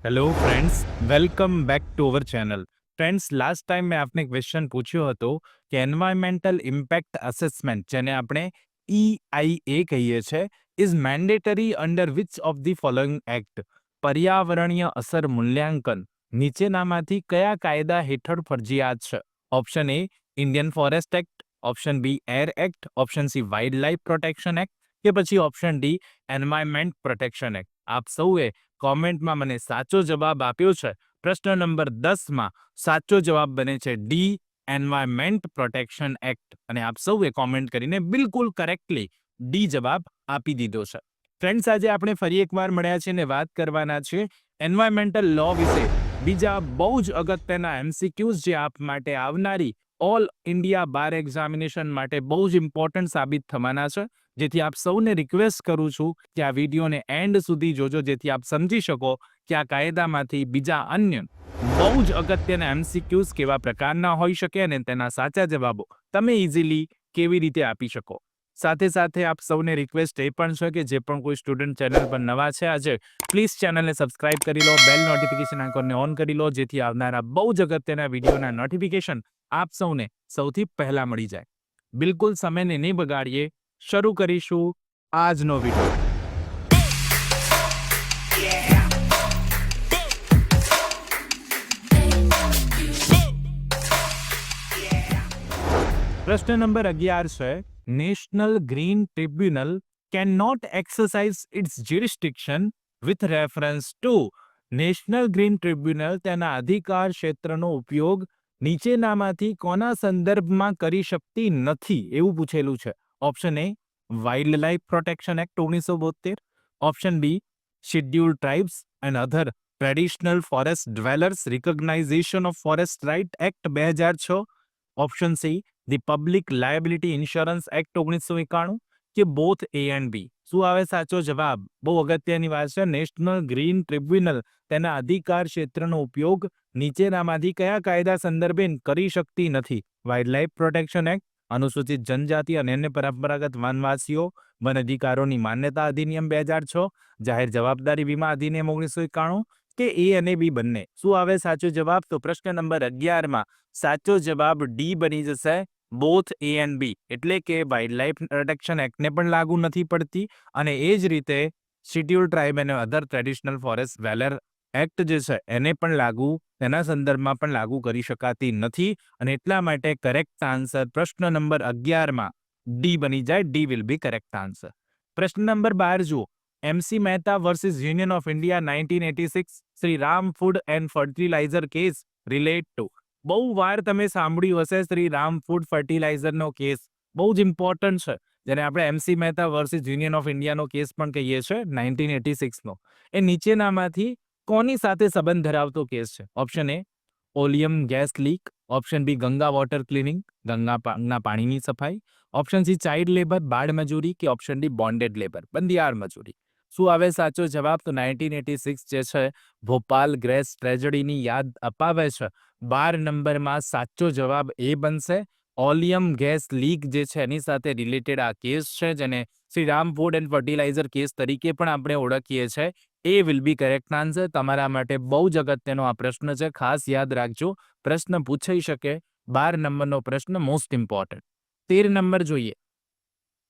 Hello friends, welcome back to our channel. Friends, last time મેં આપને question પૂછ્યો હતો કે એન્વાયરમેન્ટલ ઇમ્પેક્ટ અસેસમેન્ટ, જેને આપણે EIA કહીએ છીએ, is mandatory under which of the following act? પર્યાવરણીય અસર મૂલ્યાંકન નીચેનામાંથી કયા કાયદા હેઠળ ફરજિયાત છે? Option A Indian forest act, option B air act, option C wildlife protection act કે પછી option D environment protection act. આપ સૌએ કોમેન્ટમાં મને સાચો જવાબ આપ્યો છે. પ્રશ્ન નંબર 10માં સાચો જવાબ બને છે ડી, એન્વાયરમેન્ટ પ્રોટેક્શન એક્ટ. અને આપ સૌએ કોમેન્ટ કરીને બિલકુલ કરેક્ટલી ડી જવાબ આપી દીધો છે. ફ્રેન્ડ્સ, આજે આપણે ફરી એકવાર મળ્યા છીએ અને વાત કરવાના છે એન્વાયરમેન્ટલ લો વિશે. બીજા બહુ જ અગત્યના MCQs જે આપ માટે આવનારી ઓલ ઇન્ડિયા બાર એક્ઝામિનેશન માટે બહુ જ ઇમ્પોર્ટન્ટ સાબિત થવાના છે. જેથી આપ સૌને રિક્વેસ્ટ કરું છું કે આ વિડીયોને એન્ડ સુધી જોજો, જેથી આપ સમજી શકો કે આ કાયદામાંથી બીજા અન્ય બહુ જ અગત્યના MCQs કેવા પ્રકારના હોઈ શકે અને તેના સાચા જવાબો તમે ઇઝીલી કેવી રીતે આપી શકો. સાથે સાથે આપ સૌને રિક્વેસ્ટ એ પણ છે કે જે પણ કોઈ સ્ટુડન્ટ ચેનલ પર નવા છે, આજે પ્લીઝ ચેનલને સબસ્ક્રાઇબ કરી લો, બેલ નોટિફિકેશન આઇકોનને ઓન કરી લો, જેથી આવનારા બહુ જ અગત્યના વિડીયોના નોટિફિકેશન આપ સૌને સૌથી પહેલા મળી જાય. બિલકુલ સમયને નહીં બગાડીએ, શરૂ કરીશું આજનો વિડીયો. પ્રશ્ન નંબર 11 છે, national green tribunal can not exercise its jurisdiction with reference to. National green tribunal તેના અધિકાર ક્ષેત્રનો ઉપયોગ નીચેનામાંથી કોના સંદર્ભમાં કરી શકતી નથી એવું પૂછેલું છે. Option A wildlife protection act 1972, option B scheduled tribes and other traditional forest dwellers recognition of forest right act 2006, option C the public liability insurance act 1991 કે બોથ એ એન્ડ બી. શું આવે સાચો જવાબ? બહુ અગત્યની વાત છે. નેશનલ ગ્રીન ટ્રિબ્યુનલ તેના અધિકાર ક્ષેત્રનો ઉપયોગ નીચેનામાંથી કયા કાયદા સંદર્ભે કરી શકતી નથી? વાઇલ્ડ લાઇફ પ્રોટેક્શન એક્ટ, અનુસૂચિત જનજાતિ અને અન્ય પરંપરાગત વનવાસીઓ વન અધિકારોની માન્યતા અધિનિયમ 2006, જાહેર જવાબદારી વીમા અધિનિયમ 1991 કે એ અને બી બંને. શું આવે સાચો જવાબ? તો પ્રશ્ન નંબર 11માં સાચો જવાબ ડી બની જશે, બોથ એ એન્ડ બી. એટલે કે વાઇલ્ડ લાઇફ પ્રોટેક્શન એક્ટને પણ લાગુ નથી પડતી અને એ જ રીતે શેડ્યુલ્ડ ટ્રાઇબ અને અધર ટ્રેડિશનલ ફોરેસ્ટ ડ્વેલર એક્ટ જે છે એને પણ લાગુ, તેના સંદર્ભમાં પણ લાગુ કરી શકાતી નથી. અને એટલા માટે કરેક્ટ આન્સર પ્રશ્ન નંબર 11માં ડી બની જાય. D will be correct answer. પ્રશ્ન નંબર 12 જુઓ, MC Mehta versus Union of India 1986 Shri Ram food and fertiliser case relate to. બહુ વાર તમે સાંભળ્યું હશે શ્રી રામ ફૂડ ફર્ટિલાઇઝરનો કેસ, બહુ જ ઇમ્પોર્ટન્ટ છે, જેને આપણે MC Mehta versus Union of ઇન્ડિયાનો કેસ પણ કહીએ છીએ 1986નો. એ નીચેનામાંથી કોની સાથે સંબંધ ધરાવતો કેસ છે? Option A oleum gas leak, option B Ganga water cleaning, ગંગાના પાણીની સફાઈ, ઓપ્શન સી ચાઇલ્ડ લેબર બાળ મજૂરી કે ઓપ્શન ડી બોન્ડેડ લેબર બંધિયાર મજૂરી. શું આવે સાચો જવાબ? તો 1986 જે છે ભોપાલ ગેસ ટ્રેજડીની યાદ અપાવે છે. 12 નંબરમાં સાચો જવાબ એ બનશે. ઓલિયમ ગેસ લીક જે છે એની સાથે રિલેટેડ આ કેસ છે, જેને Shri Ram food and fertiliser case તરીકે પણ આપણે ઓળખીએ છીએ. A will be correct answer. તમારા માટે બહુ જ અગત્યનો આ પ્રશ્ન છે, ખાસ યાદ રાખજો, પ્રશ્ન પૂછાઈ શકે. 12 નંબરનો પ્રશ્ન મોસ્ટ ઇમ્પોર્ટન્ટ. 13 નંબર જોઈએ,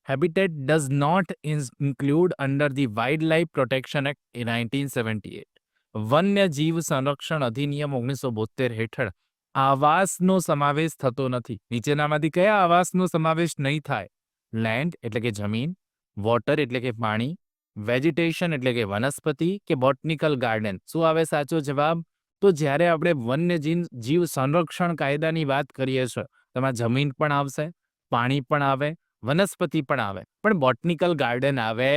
habitat does not include under the wildlife protection act 1978. વન્ય જીવ સંરક્ષણ અધિનિયમ 1972 હેઠળ આવાસનો સમાવેશ થતો નથી. નીચેનામાંથી કયા આવાસનો સમાવેશ નહીં થાય? લેન્ડ એટલે કે જમીન, વોટર એટલે કે પાણી, વેજીટેશન એટલે કે વનસ્પતિ કે બોટનિકલ ગાર્ડન. શું આવે સાચો જવાબ? તો જ્યારે આપણે વન્ય જીવ સંરક્ષણ કાયદાની વાત કરીએ છીએ, તેમાં જમીન પણ આવશે, પાણી પણ આવે, વનસ્પતિ પણ આવે, પણ બોટનિકલ ગાર્ડન આવે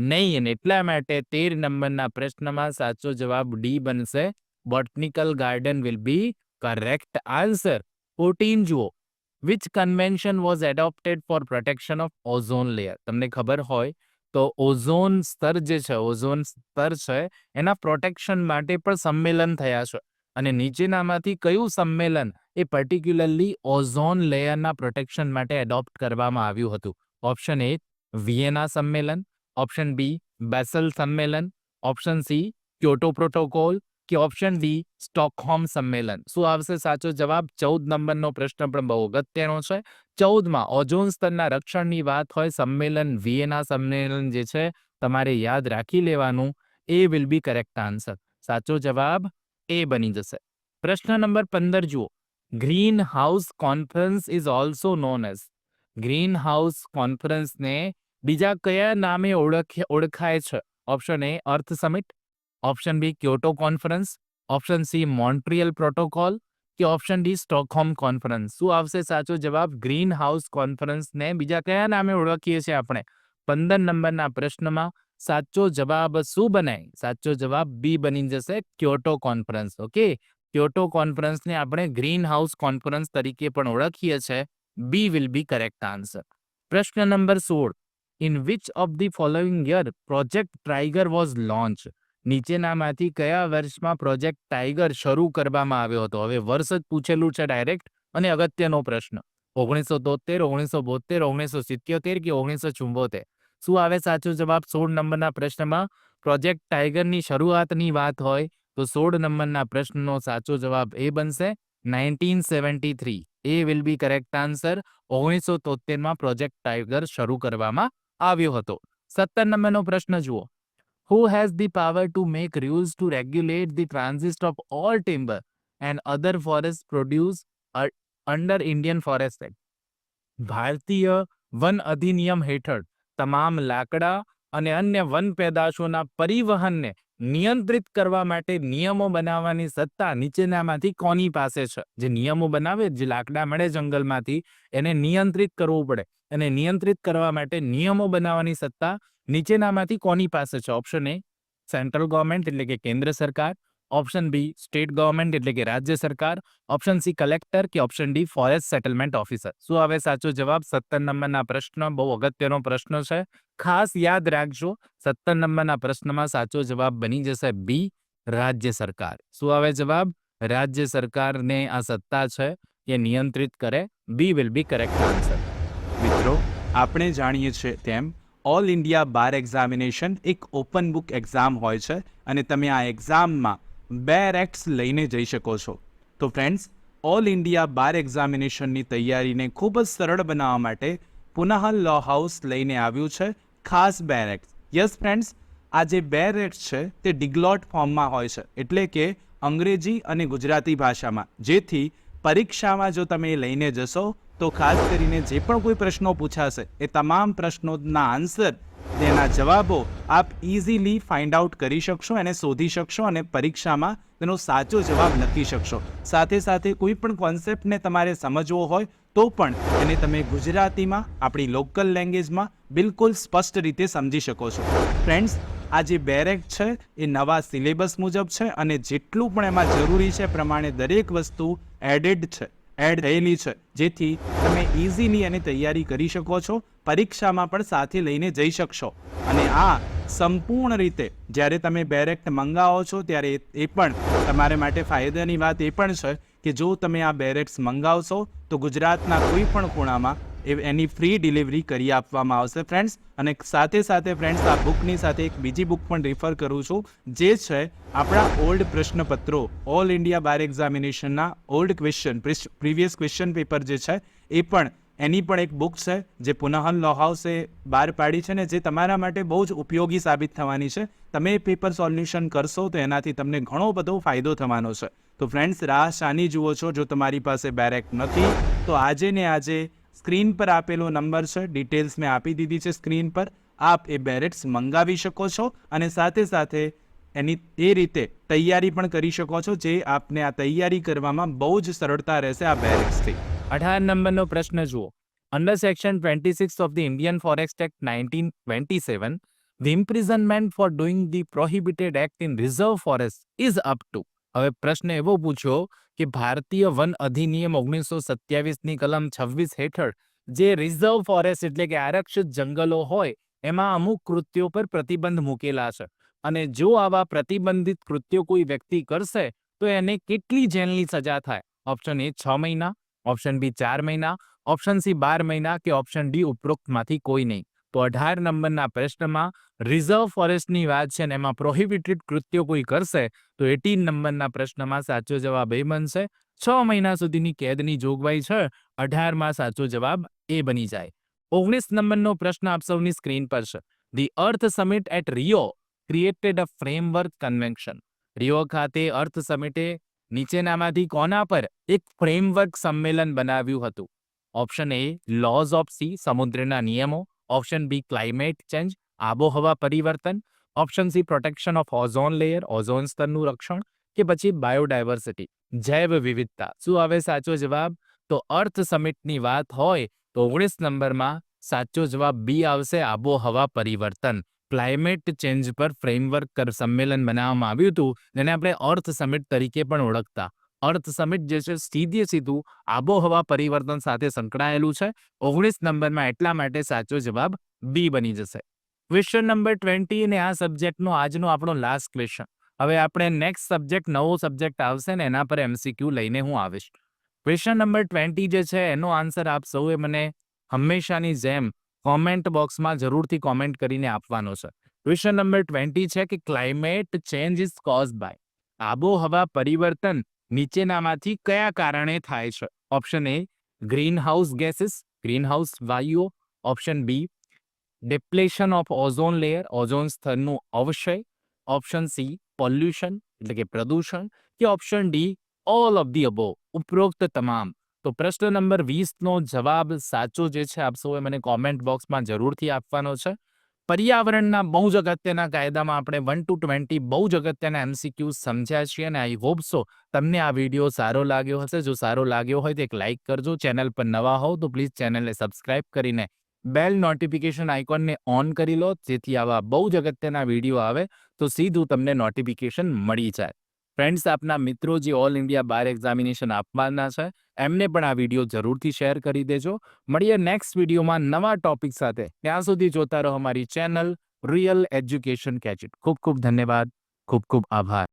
નહીં. અને એટલા માટે 13 નંબરના પ્રશ્નમાં સાચો જવાબ ડી બનશે. Botanical garden will be correct answer. 14 જુઓ, which convention was adopted for protection of ozone layer? તમને ખબર હોય તો ઓઝોન સ્તર જે છે, ઓઝોન સ્તર છે એના પ્રોટેક્શન માટે પણ સંમેલન થયા છે. અને નીચેનામાંથી કયું સંમેલન એ પર્ટિક્યુલરલી ઓઝોન લેયરના પ્રોટેક્શન માટે એડોપ્ટ કરવામાં આવ્યું હતું? ઓપ્શન એ વિયેના સંમેલન, ઓપ્શન બી બેસલ સંમેલન, ઓપ્શન સી ક્યોટો પ્રોટોકોલ કે ઓપ્શન ડી સ્ટોકહોમ સંમેલન? શું આવશે સાચો જવાબ? 14 નંબરનો પ્રશ્ન પણ બહુ અગત્યનો છે. 14માં ઓઝોન સ્તરના રક્ષણની વાત હોય, સંમેલન વિયેના સંમેલન જે છે તમારે યાદ રાખી લેવાનું. A will be correct answer. સાચો જવાબ એ બની જશે. પ્રશ્ન નંબર 15 જુઓ. Greenhouse conference is also known as. Greenhouse કોન્ફરન્સને બીજા કયા નામે ઓળખાય છે? Option A earth summit, option B Kyoto conference, option C Montreal protocol કે ઓપ્શન ડી સ્ટોકહોમ કોન્ફરન્સ? શું આવશે સાચો જવાબ? ગ્રીન હાઉસ કોન્ફરન્સને બીજા કયા નામે ઓળખીએ છીએ આપણે? 15 નંબરના પ્રશ્નમાં સાચો જવાબ શું બને? સાચો જવાબ બી બની જશે, ક્યોટો કોન્ફરન્સ. ઓકે, ક્યોટો કોન્ફરન્સને આપણે ગ્રીન હાઉસ કોન્ફરન્સ તરીકે પણ ઓળખીએ છીએ. B will be correct answer. પ્રશ્ન નંબર 16. In which of the following year Project Tiger was launch? નીચેનામાંથી કયા વર્ષમાં પ્રોજેક્ટ ટાઈગર શરૂ કરવામાં આવ્યો હતો? હવે વર્ષ જ પૂછેલું છે ડાયરેક્ટ, અને અગત્યનો પ્રશ્ન. 1973, 1972, 1977 કે 1974? શું આવે સાચો જવાબ 16 નંબરના પ્રશ્નમાં? પ્રોજેક્ટ ટાઈગરની શરૂઆતની વાત હોય તો 16 નંબરના પ્રશ્નનો સાચો જવાબ એ બનશે 1973. A will be correct answer. 1973માં પ્રોજેક્ટ ટાઈગર શરૂ કરવામાં આવ્યો હતો. 17 નંબરનો પ્રશ્ન જુઓ. Who has the power to make rules to regulate the transit of all timber and other forest produce under Indian Forest Act? ભારતીય વન અધિનિયમ હેઠળ તમામ લાકડા અને અન્ય વન પેદાશોના પરિવહનને નિયંત્રિત કરવા માટે નિયમો બનાવવાની સત્તા નીચેનામાંથી કોની પાસે છે? જે નિયમો બનાવે, જે લાકડા મળે જંગલમાંથી, એને નિયંત્રિત કરવું પડે, અને નિયંત્રિત કરવા માટે નિયમો બનાવવાની સત્તા નીચેનામાંથી કોની પાસે છે? ઓપ્શન એ સેન્ટ્રલ ગવર્મેન્ટ એટલે કે કેન્દ્ર સરકાર, ઓપ્શન બી સ્ટેટ ગવર્મેન્ટ એટલે કે રાજ્ય સરકાર, ઓપ્શન સી કલેક્ટર કે option D forest settlement officer? શું આવે સાચો જવાબ? 17 નંબરના પ્રશ્ન બહુ અગત્યનો પ્રશ્ન છે, ખાસ યાદ રાખજો. 17 નંબરના પ્રશ્નમાં સાચો જવાબ બની જશે બી, રાજ્ય સરકાર. શું આવે જવાબ? રાજ્ય સરકારને આ સત્તા છે એ નિયંત્રિત કરે. બી વિલ બી કરેક્ટ આન્સર. મિત્રો, આપણે જાણીએ છીએ તેમ ઓલ ઇન્ડિયા બાર એક્ઝામિનેશન એક ઓપન બુક એક્ઝામ હોય છે, અને તમે આ એક્ઝામમાં 2 રેક્ટ્સ લઈને જઈ શકો છો. તો ફ્રેન્ડ્સ, ઓલ ઇન્ડિયા બાર એક્ઝામિનેશનની તૈયારીને ખૂબ જ સરળ બનાવવા માટે પુનાહલ લો હાઉસ લઈને આવ્યું છે ખાસ 2 રેક્ટ્સ. યસ ફ્રેન્ડ્સ, આ જે 2 રેક્ટ્સ છે તે ડિગ્લોટ ફોર્મમાં હોય છે, એટલે કે અંગ્રેજી અને ગુજરાતી ભાષામાં, જેથી પરીક્ષામાં જો તમે લઈને જશો તો ખાસ કરીને જે પણ કોઈ પ્રશ્નો પૂછાશે એ તમામ પ્રશ્નોના આન્સર, તેના જવાબો આપ ઇઝીલી ફાઇન્ડ આઉટ કરી શકશો, એને શોધી શકશો અને પરીક્ષામાં તેનો સાચો જવાબ લખી શકશો. સાથે સાથે કોઈ પણ કોન્સેપ્ટને તમારે સમજવો હોય તો પણ એને તમે ગુજરાતીમાં, આપણી લોકલ લેંગ્વેજમાં બિલકુલ સ્પષ્ટ રીતે સમજી શકો છો. ફ્રેન્ડ્સ, આ જે 2 રેક્ટ છે એ નવા સિલેબસ મુજબ છે, અને જેટલું પણ એમાં જરૂરી છે પ્રમાણે દરેક વસ્તુ એડ થયેલી છે, જેથી તમે ઇઝીલી એની તૈયારી કરી શકો છો, પરીક્ષામાં પણ સાથે લઈને જઈ શકશો. અને આ સંપૂર્ણ રીતે જ્યારે તમે 2 રેક્ટ મંગાવો છો ત્યારે એ પણ તમારે માટે ફાયદાની વાત એ પણ છે કે જો તમે આ 2 રેક્ટ્સ મંગાવશો તો ગુજરાતના કોઈ પણ ખૂણામાં એની ફ્રી ડિલિવરી કરી આપવામાં આવશે ફ્રેન્ડ્સ. અને સાથે સાથે ફ્રેન્ડ્સ, આ બુકની સાથે એક બીજી બુક પણ રિફર કરું છું, જે છે આપણા ઓલ્ડ પ્રશ્નપત્રો, ઓલ ઇન્ડિયા બાર એક્ઝામિનેશનના old question, previous question paper જે છે એ પણ, એની પણ એક બુક છે જે પુનાહલ લો હાઉસે બહાર પાડી છે, ને જે તમારા માટે બહુ જ ઉપયોગી સાબિત થવાની છે. તમે પેપર સોલ્યુશન કરશો તો એનાથી તમને ઘણો બધો ફાયદો થવાનો છે. તો ફ્રેન્ડ્સ, રાહ શાની જુઓ છો? જો તમારી પાસે 2 રેક્ટ નથી તો આજે ને આજે સ્ક્રીન પર આપેલો નંબર છે, ડિટેલ્સ મેં આપી દીધી છે સ્ક્રીન પર, આપ એ 2 રેક્ટ્સ મંગાવી શકો છો, અને સાથે સાથે એની એ રીતે તૈયારી પણ કરી શકો છો, જે આપને આ તૈયારી કરવામાં બહુ જ સરળતા રહેશે આ 2 રેક્ટ્સથી. 18 નંબરનો પ્રશ્ન જુઓ. Under section 26 of the Indian forest act 1927, the imprisonment for doing the prohibited act in reserve forest is up to. હવે પ્રશ્ન એવો પૂછ્યો કે ભારતીય વન અધિનિયમ 1927ની કલમ 26 હેઠળ જે રિઝર્વ ફોરેસ્ટ એટલે કે આરક્ષિત જંગલો હોય એમાં અમુક કૃત્યો પર પ્રતિબંધ મૂકેલા છે, અને જો આવા પ્રતિબંધિત કૃત્યો કોઈ વ્યક્તિ કરશે તો એને કેટલી જેલની સજા થાય? ઓપ્શન એ 6 મહિના, ઓપ્શન બી 4 મહિના, ઓપ્શન સી 12 મહિના કે ઓપ્શન ડી ઉપરોક્તમાંથી કોઈ નહીં? તો 18 નંબરના પ્રશ્નમાં રિઝર્વ ફોરેસ્ટની વાત છે ને એમાં પ્રોહિબિટેડ કૃત્યો કોઈ કરશે તો 18 નંબરના પ્રશ્નમાં સાચો જવાબ એ બનશે. 6 મહિના સુધીની કેદની જોગવાઈ છે. 18માં સાચો જવાબ એ બની જાય. 19 નંબરનો પ્રશ્ન આપ સૌની સ્ક્રીન પર છે. The earth summit at Rio created a framework convention. Rio ખાતે અર્થ સમિટે નીચેનામાંથી કોના પર એક ફ્રેમવર્ક સંમેલન બનાવ્યું હતું? Option A lose of C સમુદ્રના નિયમો, ઓપ્શન બી ક્લાઇમેટ ચેન્જ આબોહવા પરિવર્તન, option C protection of ozone layer ozone સ્તરનું રક્ષણ, કે પછી બાયોડાયવર્સિટી જૈવ વિવિધતા. શું આવે સાચો જવાબ? તો અર્થ સમિટની વાત હોય તો 19 નંબરમાં સાચો જવાબ બી આવશે, આબોહવા પરિવર્તન. ક્લાઇમેટ ચેન્જ પર ફ્રેમવર્ક સંમેલન બનાવવામાં આવ્યું હતું જેને આપણે અર્થ સમિટ તરીકે પણ ઓળખતા. અર્થ સમિટ જે છે સીધું આબોહવા પરિવર્તન સાથે સંકળાયેલું છે. 19 નંબરમાં એટલા માટે સાચો જવાબ બી બની જશે. ક્વેશ્ચન નંબર 20 અને આ સબ્જેક્ટનો આજનો આપણો લાસ્ટ ક્વેશ્ચન. હવે આપણે નેક્સ્ટ સબ્જેક્ટ નવો સબ્જેક્ટ આવશે ને એના પર MCQ લઈને હું આવીશ. ક્વેશ્ચન નંબર 20 જે છે એનો આન્સર આપ સૌએ મને હંમેશાની જેમ કોમેન્ટ બોક્સમાં જરૂરથી કોમેન્ટ કરીને આપવાનો છે. ક્વેશ્ચન નંબર 20 છે કે climate change is caused by. આબોહવા પરિવર્તન નીચેનામાંથી કયા કારણે થાય છે? Option A greenhouse gases greenhouse વાયુઓ, option B depletion of ozone layer ozone સ્તરનું અવક્ષય, ઓપ્શન સી પોલ્યુશન એટલે કે પ્રદૂષણ, કે option D all of the above ઉપરોક્ત તમામ. તો પ્રશ્ન નંબર 20નો જવાબ સાચો જે છે આપ સૌએ મને કોમેન્ટ બોક્સમાં જરૂરથી આપવાનો છે. પર્યાવરણના બહુ જ અગત્યના કાયદામાં આપણે 1 to 20 બહુ જ અગત્યના MCQ સમજ્યા છીએ અને આઈ હોપ સો તમને આ વિડીયો સારો લાગ્યો હશે. જો સારો લાગ્યો હોય તો એક લાઇક કરજો. ચેનલ પર નવા હોવ તો પ્લીઝ ચેનલને સબસ્ક્રાઇબ કરીને બેલ નોટિફિકેશન આઇકોનને ઓન કરી લો જેથી આવા બહુ જ અગત્યના વિડીયો આવે તો સીધું તમને નોટિફિકેશન મળી જાય. ફ્રેન્ડ્સ, આપના મિત્રો જે ઓલ ઇન્ડિયા બાર એક્ઝામિનેશન આપવાના છે એમને પણ આ વિડીયો જરૂરથી શેર કરી દેજો. મળીએ નેક્સ્ટ વિડીયોમાં નવા ટોપિક સાથે. ત્યાં સુધી જોતા રહો અમારી ચેનલ રિયલ એજ્યુકેશન કેચિટ. ખૂબ ખૂબ ધન્યવાદ. ખૂબ ખૂબ આભાર.